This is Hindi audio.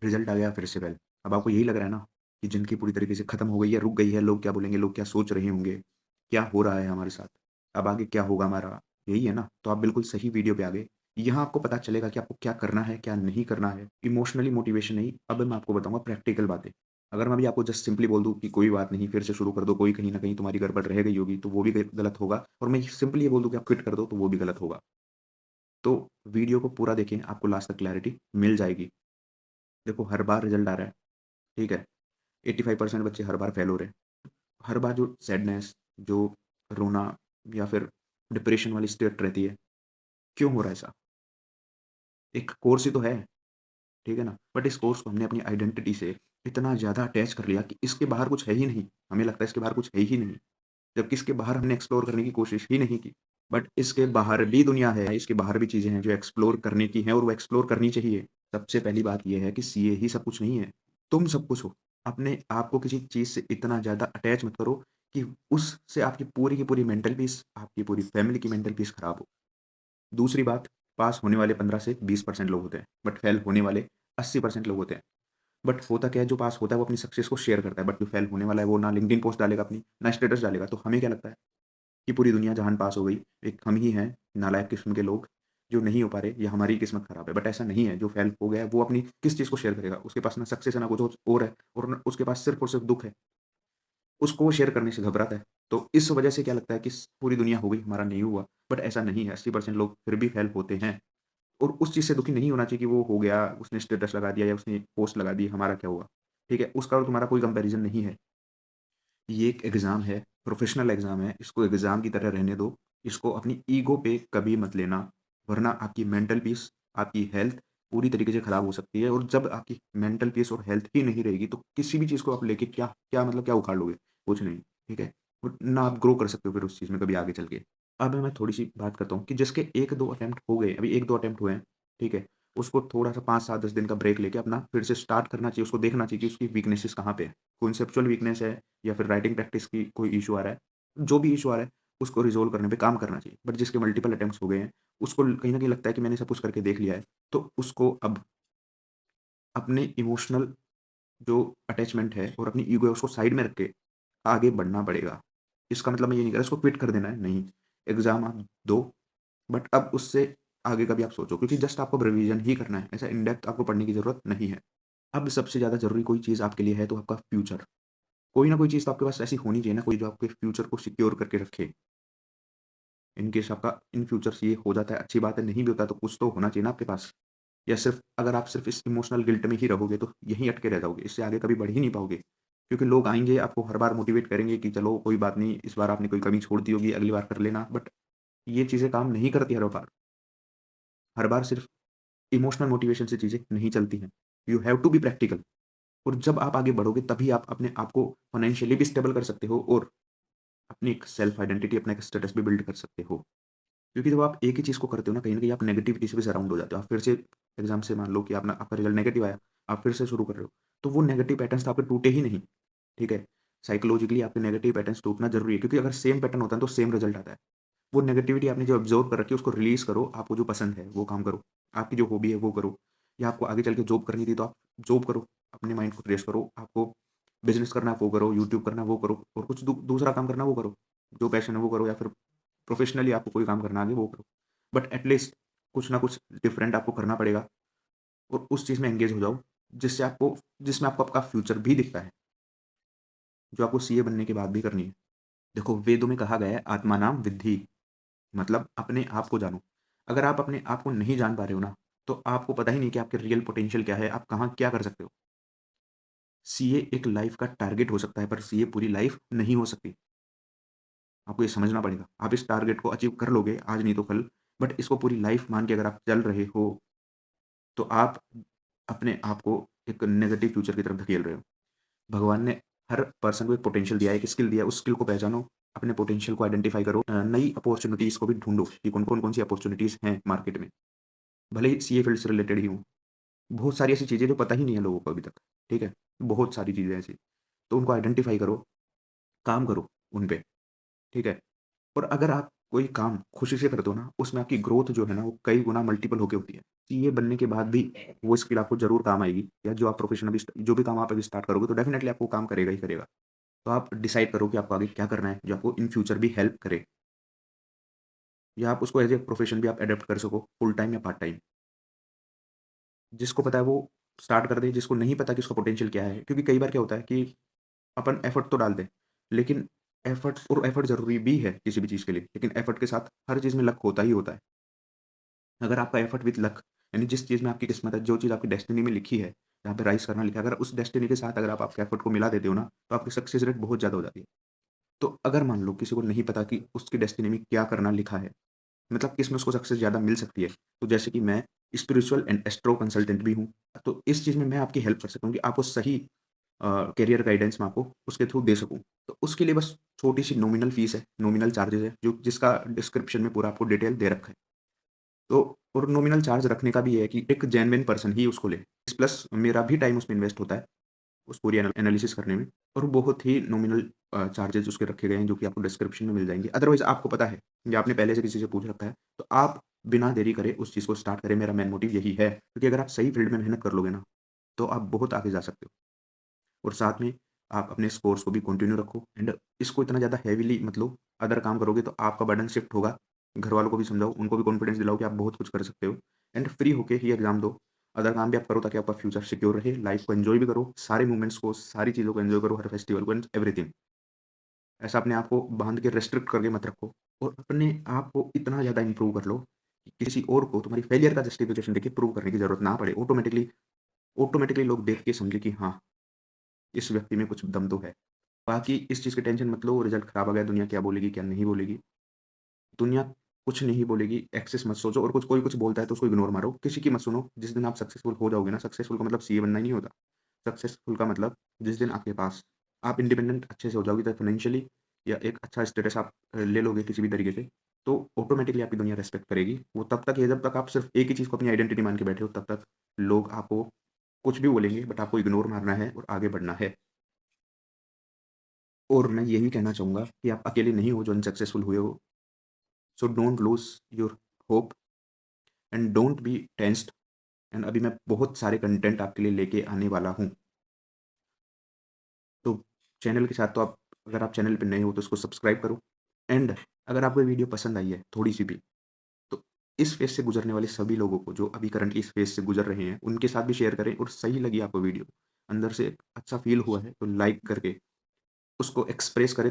रिजल्ट आ गया फिर से फेल। अब आपको यही लग रहा है ना कि ज़िंदगी पूरी तरीके से खत्म हो गई है, रुक गई है, लोग क्या बोलेंगे, लोग क्या सोच रहे होंगे, क्या हो रहा है हमारे साथ, अब आगे क्या होगा हमारा, यही है ना? तो आप बिल्कुल सही वीडियो पे आ गए। यहाँ आपको पता चलेगा कि आपको क्या करना है, क्या नहीं करना है। इमोशनली मोटिवेशन नहीं, अब मैं आपको बताऊँगा प्रैक्टिकल बातें। अगर मैं अभी आपको जस्ट सिंपली बोल दूँ कि कोई बात नहीं, फिर से शुरू कर दो, कोई कहीं न कहीं तुम्हारी गड़बड़ रह गई होगी, तो वो भी गलत होगा और मैं सिंपली ये बोल दूँ कि आप क्विट कर दो, तो वो भी गलत होगा। तो वीडियो को पूरा देखें, आपको लास्ट तक क्लैरिटी मिल जाएगी। देखो हर बार रिज़ल्ट आ रहा है, ठीक है? 85% बच्चे हर बार फेल हो रहे हैं। हर बार जो सैडनेस, जो रोना या फिर डिप्रेशन वाली स्टेट रहती है, क्यों हो रहा है ऐसा? एक कोर्स ही तो है, ठीक है ना? बट इस कोर्स को हमने अपनी आइडेंटिटी से इतना ज़्यादा अटैच कर लिया कि इसके बाहर कुछ है ही नहीं। हमें लगता है इसके बाहर कुछ है ही नहीं, जबकि इसके बाहर हमने एक्सप्लोर करने की कोशिश ही नहीं की। बट इसके बाहर भी दुनिया है, इसके बाहर भी चीज़ें हैं जो एक्सप्लोर करने की हैं और वो एक्सप्लोर करनी चाहिए। सबसे पहली बात ये है कि सीए ही सब कुछ नहीं है, तुम सब कुछ हो। अपने आप को किसी चीज़ से इतना ज़्यादा अटैच मत करो कि उससे आपकी पूरी की पूरी मेंटल पीस, आपकी पूरी फैमिली की मेंटल पीस खराब हो। दूसरी बात, पास होने वाले 15 से 20% लोग होते हैं, बट फेल होने वाले 80% लोग होते हैं। बट होता क्या है, जो पास होता है वो अपनी सक्सेस को शेयर करता है, बट जो फेल होने वाला है वो ना लिंक्डइन पोस्ट डालेगा अपनी, ना स्टेटस डालेगा। तो हमें क्या लगता है कि पूरी दुनिया जहान पास हो गई, एक हम ही हैं नालायक किस्म के लोग जो नहीं हो पा रहे या हमारी किस्मत खराब है। बट ऐसा नहीं है, जो फेल हो गया है वो अपनी किस चीज़ को शेयर करेगा? उसके पास ना सक्सेस है, ना कुछ और है और न उसके पास सिर्फ़ और सिर्फ़ दुःख है। उसको वो शेयर करने से घबराता है। तो इस वजह से क्या लगता है कि पूरी दुनिया हो गई, हमारा नहीं हुआ। बट ऐसा नहीं है, 80% लोग फिर भी फेल होते हैं। और उस चीज़ से दुखी नहीं होना चाहिए कि वो हो गया, उसने स्टेटस लगा दिया या उसने पोस्ट लगा दी, हमारा क्या हुआ? ठीक है? उसका और तुम्हारा कोई कंपैरिज़न नहीं है। ये एक एग्ज़ाम है, प्रोफ़ेशनल एग्ज़ाम है, इसको एग्ज़ाम की तरह रहने दो। इसको अपनी ईगो पे कभी मत लेना, वरना आपकी मेंटल पीस, आपकी हेल्थ पूरी तरीके से ख़राब हो सकती है और जब आपकी मेंटल पीस और हेल्थ ही नहीं रहेगी, तो किसी भी चीज़ को आप लेके क्या क्या मतलब क्या उखाड़ लोगे? कुछ नहीं, ठीक है? और ना आप ग्रो कर सकते हो फिर उस चीज़ में कभी आगे चल के। अब मैं थोड़ी-सी बात करता हूँ कि जिसके 1-2 अटेम्प्ट हो गए, अभी 1-2 अटेम्प्ट हुए हैं, ठीक है? उसको थोड़ा-सा 5, 7, 10 दिन का ब्रेक लेके अपना फिर से स्टार्ट करना चाहिए, उसको देखना चाहिए कि उसकी वीकनेसेस कहाँ पे है। कॉन्सेप्चुअल वीकनेस है या फिर राइटिंग प्रैक्टिस की कोई इश्यू आ रहा है, जो भी इश्यू आ रहा है, उसको रिज़ॉल्व करने पे काम करना चाहिए। बट जिसके मल्टीपल अटेम्प्ट्स हो गए हैं, उसको कहीं न कहीं लगता है कि मैंने सब कुछ करके देख लिया है, तो उसको अब अपने इमोशनल जो अटैचमेंट है और अपनी ईगो है, उसको साइड में रख के आगे बढ़ना पड़ेगा। इसका मतलब मैं ये नहीं कह रहा इसको क्विट कर देना है, नहीं। एग्ज़ाम आप दो, बट अब उससे आगे का भी आप सोचो क्योंकि जस्ट आपको अब रिवीजन ही करना है, ऐसा इन डेप्थ आपको पढ़ने की ज़रूरत नहीं है। अब सबसे ज़्यादा ज़रूरी कोई चीज़ आपके लिए है तो आपका फ्यूचर। कोई ना कोई चीज़ तो आपके पास ऐसी होनी चाहिए ना, कोई जो आपके फ्यूचर को सिक्योर करके रखे। इन केस आपका इन फ्यूचर्स ये हो जाता है, अच्छी बात है, नहीं भी होता तो कुछ तो होना चाहिए ना आपके पास। या सिर्फ़ अगर आप सिर्फ़ इस इमोशनल गिल्ट में ही रहोगे तो यहीं अटके रह जाओगे, इससे आगे कभी बढ़ ही नहीं पाओगे। क्योंकि लोग आएँगे आपको हर बार मोटिवेट करेंगे कि चलो कोई बात नहीं, इस बार आपने कोई कमी छोड़ दी होगी, अगली बार कर लेना। बट ये चीज़ें काम नहीं करती हर बार। हर बार सिर्फ़ इमोशनल मोटिवेशन से चीज़ें नहीं चलती हैं। You have to be practical. और जब आप आगे बढ़ोगे तभी आप अपने आप को फाइनेंशियली भी स्टेबल कर सकते हो और अपनी एक सेल्फ आइडेंटिटी, अपना एक स्टेटस भी बिल्ड कर सकते हो। क्योंकि जब आप एक ही चीज़ को करते हो ना, कहीं न कहीं आप नेगेटिविटी से भी सराउंड हो जाते हो। आप फिर से एग्ज़ाम से मान लो कि आपका रिज़ल्ट नेगेटिव आया, आप फिर से शुरू कर रहे हो, तो वो नेगेटिव पैटर्न्स तो आपके टूटे ही नहीं, ठीक है? साइकोलॉजिकली आपके नेगेटिव पैटर्न्स टूटना ज़रूरी है क्योंकि अगर सेम पैटर्न होता है तो सेम रिज़ल्ट आता है। वो नेगेटिविटी आपने जो अब्ज़ॉर्ब कर रखी है उसको रिलीज़ करो, आपको जो पसंद है वो काम करो, आपकी जो हॉबी है वो करो या आपको आगे चल के जॉब करनी थी तो आप जॉब करो, अपने माइंड को फ्रेश करो, आपको बिज़नेस करना है वो करो, यूट्यूब करना है वो करो और कुछ दूसरा काम करना है वो करो। जो पैशन है वो करो या फिर प्रोफ़ेशनली आपको कोई काम करना है आगे वो करो। बट एट लीस्ट कुछ ना कुछ डिफरेंट आपको करना पड़ेगा और उस चीज़ में एंगेज हो जाओ, जिसमें आपको आपका फ्यूचर भी दिखता है, जो आपको सीए बनने के बाद भी करनी है। देखो वेदों में कहा गया है आत्मानाम विद्धि, मतलब अपने आप को जानो। अगर आप अपने आप को नहीं जान पा रहे हो ना, तो आपको पता ही नहीं कि आपके रियल पोटेंशियल क्या है, आप कहाँ क्या कर सकते हो। सीए एक लाइफ़ का टारगेट हो सकता है, पर सीए पूरी लाइफ़ नहीं हो सकती। आपको ये समझना पड़ेगा। आप इस टारगेट को अचीव कर लोगे, आज नहीं तो कल, बट इसको पूरी लाइफ़ मान के अगर आप चल रहे हो, तो आप अपने आप को एक नेगेटिव फ्यूचर की तरफ धकेल रहे हो। भगवान ने हर पर्सन को एक पोटेंशियल दिया है, एक स्किल दिया है, उस स्किल को पहचानो, अपने पोटेंशियल को आइडेंटिफ़ाई करो, नई अपॉर्च्युनिटीज़ को भी ढूँढो कि कौन-कौन सी अपॉर्च्युनिटीज़ हैं मार्केट में। भले ही सीए फील्ड से रिलेटेड ही हों। बहुत सारी ऐसी चीज़ें जो पता ही नहीं है लोगों को अभी तक, ठीक है? बहुत सारी चीज़ें ऐसी। तो उनको आइडेंटिफ़ाई करो, काम करो उन पे, ठीक है? और अगर आप कोई काम खुशी से करते हो ना, उसमें आपकी ग्रोथ जो है ना, वो कई गुना मल्टीपल होके होती है। सीए बनने के बाद भी वो स्किल आपको ज़रूर काम आएगी, या जो आप प्रोफ़ेशन अभी जो भी काम आप अभी स्टार्ट करोगे, तो डेफ़िनेटली आपको काम करेगा ही करेगा। तो आप डिसाइड करो कि आपको आगे क्या करना है, जो आपको इन फ्यूचर भी हेल्प करे, या आप उसको एज़ ए प्रोफ़ेशन भी आप एडॉप्ट कर सको, फुल टाइम या पार्ट टाइम। जिसको पता है वो स्टार्ट कर दे, जिसको नहीं पता कि उसका पोटेंशियल क्या है, क्योंकि कई बार क्या होता है कि अपन एफर्ट तो डालते हैं, लेकिन एफर्ट ज़रूरी भी है किसी भी चीज़ के लिए, लेकिन एफर्ट के साथ हर चीज़ में लक होता ही होता है। अगर आपका एफर्ट विथ लक, यानी जिस चीज़ में आपकी किस्मत है, जो चीज़ आपकी डेस्टिनी में लिखी है, जहाँ पे राइज़ करना लिखा है, अगर उस डेस्टिनी के साथ अगर आप आपके एफर्ट को मिला देते हो ना, तो आपकी सक्सेस रेट बहुत ज़्यादा हो जाती है। तो अगर मान लो किसी को नहीं पता कि उसकी डेस्टिनी में क्या करना लिखा है, मतलब किस में उसको सक्सेस ज़्यादा मिल सकती है, तो जैसे कि मैं स्पिरिचुअल एंड एस्ट्रो कंसल्टेंट भी हूँ, तो इस चीज़ में मैं आपकी हेल्प कर सकता हूँ कि आपको सही करियर गाइडेंस मैं आपको उसके थ्रू दे सकूँ। तो उसके लिए बस छोटी-सी नॉमिनल फ़ीस है, नॉमिनल चार्जेज़ है, जो जिसका डिस्क्रिप्शन में पूरा आपको डिटेल दे रखा है। तो और नॉमिनल चार्ज रखने का भी ये है कि एक जेन्युइन पर्सन ही उसको ले। प्लस मेरा भी टाइम उसमें इन्वेस्ट होता है, उस पूरी एनालिसिस करने में, और बहुत ही नॉमिनल चार्जेज़ उसके रखे गए हैं, जो कि आपको डिस्क्रिप्शन में मिल जाएँगे। अदरवाइज़ आपको पता है या आपने पहले से किसी से पूछ रखा है, तो आप बिना देरी करे उस चीज़ को स्टार्ट करें, मेरा मेन मोटिव यही है। क्योंकि अगर आप सही फ़ील्ड में मेहनत कर लोगे ना, तो आप बहुत आगे जा सकते हो। और साथ में आप अपने इस कोर्स को भी कंटिन्यू रखो, एंड इसको इतना ज़्यादा हेवीली मत लो। अदर काम करोगे तो आपका बर्डन शिफ्ट होगा। घरवालों को भी समझाओ, उनको भी कॉन्फिडेंस दिलाओ कि आप बहुत कुछ कर सकते हो, एंड फ्री होके ही एग्ज़ाम दो। अदर काम भी आप करो ताकि आपका फ्यूचर सिक्योर रहे, लाइफ़ को एन्जॉय भी करो, सारे मोमेंट्स को, सारी चीज़ों को एन्जॉय करो, हर फेस्टिवल को एंड एवरीथिंग। ऐसा अपने आप को बाँध के रेस्ट्रिक्ट करके मत रखो, और अपने आप को इतना ज़्यादा इम्प्रूव कर लो कि किसी और को तुम्हारी फेलियर का जस्टिफिकेशन देके प्रूव करने की ज़रूरत ना पड़े। ऑटोमैटिकली ऑटोमैटिकली लोग देख के समझे कि हाँ, इस व्यक्ति में कुछ दम तो है। बाकी इस चीज़ की टेंशन मत लो, रिज़ल्ट खराब आ गया, दुनिया क्या बोलेगी, क्या नहीं बोलेगी। दुनिया कुछ नहीं बोलेगी, एक्सेस मत सोचो, और कुछ कोई कुछ बोलता है तो उसको इग्नोर मारो, किसी की मत सुनो। जिस दिन आप सक्सेसफुल हो जाओगे ना, सक्सेसफुल का मतलब सीए बनना ही नहीं होता। सक्सेसफुल का मतलब जिस दिन आपके पास आप इंडिपेंडेंट अच्छे से हो जाओगे, चाहे फाइनेंशियली या एक अच्छा स्टेटस आप ले लोगे किसी भी तरीके से, तो ऑटोमैटिकली आपकी दुनिया रिस्पेक्ट करेगी। वो तब तक है जब तक आप सिर्फ़ एक ही चीज़ को अपनी आइडेंटिटी मान के बैठे हो, तब तक लोग आपको कुछ भी बोलेंगे, बट आपको इग्नोर मारना है और आगे बढ़ना है। और मैं यही कहना चाहूँगा कि आप अकेले नहीं हो जो अनसक्सेसफुल हुए हो। So don't lose your hope and don't be tensed, and अभी मैं बहुत सारे कंटेंट आपके लिए लेके आने वाला हूँ। तो चैनल के साथ तो आप, अगर आप चैनल पे नए हो तो उसको सब्सक्राइब करो, एंड अगर आपको ये वीडियो पसंद आई है थोड़ी-सी भी, तो इस फ़ेज़ से गुज़रने वाले सभी लोगों को, जो अभी करंटली इस फ़ेज़ से गुज़र रहे हैं, उनके साथ भी शेयर करें, और सही लगी आपको वीडियो, अंदर से अच्छा फ़ील हुआ है, तो लाइक करके उसको एक्सप्रेस करें।